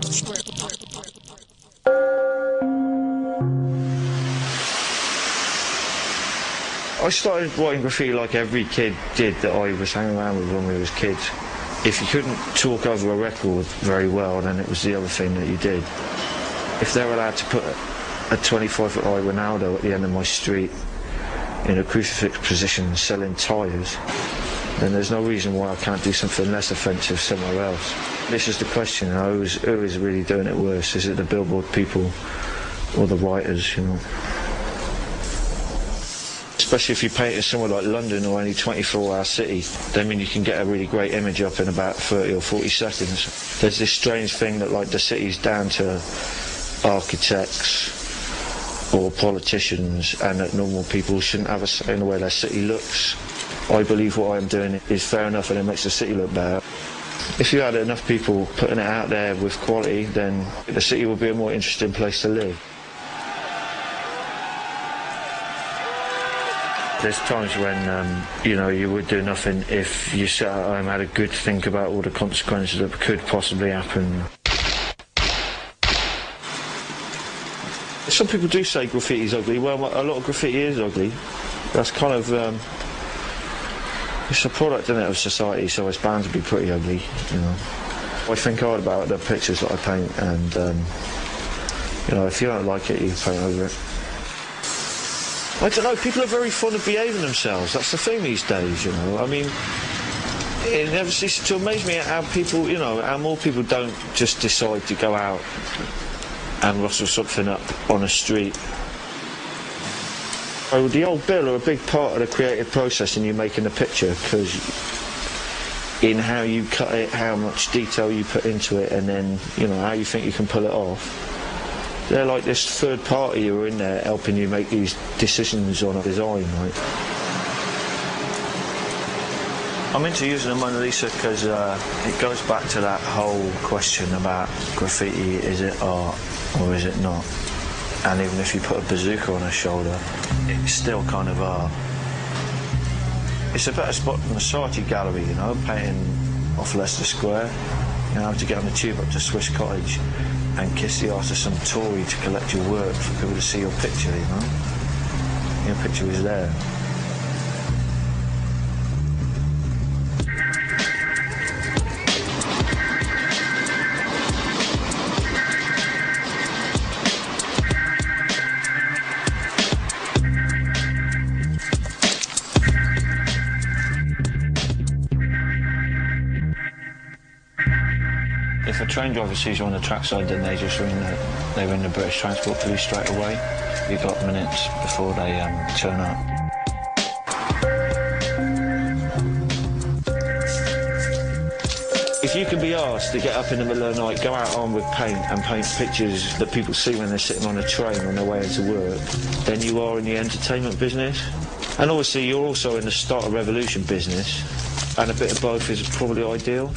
I started writing graffiti like every kid did that I was hanging around with when we was kids. If you couldn't talk over a record very well, then it was the other thing that you did. If they were allowed to put a 25-foot high Ronaldo at the end of my street in a crucifix position selling tyres, then there's no reason why I can't do something less offensive somewhere else. This is the question, you know, who is really doing it worse? Is it the billboard people or the writers, you know? Especially if you paint it somewhere like London or any 24-hour city, then you can get a really great image up in about 30 or 40 seconds. There's this strange thing that like the city's down to architects or politicians and that normal people shouldn't have a say in the way their city looks. I believe what I'm doing is fair enough and it makes the city look better. If you had enough people putting it out there with quality, then the city would be a more interesting place to live. There's times when, you know, you would do nothing if you sat at home and had a good think about all the consequences that could possibly happen. Some people do say graffiti's ugly. Well, a lot of graffiti is ugly. That's kind of, it's a product, isn't it, of society, so it's bound to be pretty ugly, you know. I think hard about the pictures that I paint and, you know, if you don't like it, you paint over it. I don't know, people are very fond of behaving themselves. That's the thing these days, you know. I mean, it never ceases to amaze me how people, you know, how more people don't just decide to go out and rustle something up on a street. Oh, the old bill are a big part of the creative process in you making a picture, because in how you cut it, how much detail you put into it, and then, you know, how you think you can pull it off. They're like this third party who are in there helping you make these decisions on a design, right? I'm into using the Mona Lisa because it goes back to that whole question about graffiti, is it art or is it not? And even if you put a bazooka on her shoulder, it's still kind of art. It's a better spot than the Society Gallery, you know, painting off Leicester Square. You know, to get on the tube up to Swiss Cottage and kiss the arse of some Tory to collect your work for people to see your picture, you know? Your picture is there. If a train driver sees you on the trackside, then they just ring the British Transport Police straight away. You've got minutes before they turn up. If you can be asked to get up in the middle of the night, go out armed with paint and paint pictures that people see when they're sitting on a train on their way into work, then you are in the entertainment business. And obviously you're also in the start of revolution business, and a bit of both is probably ideal.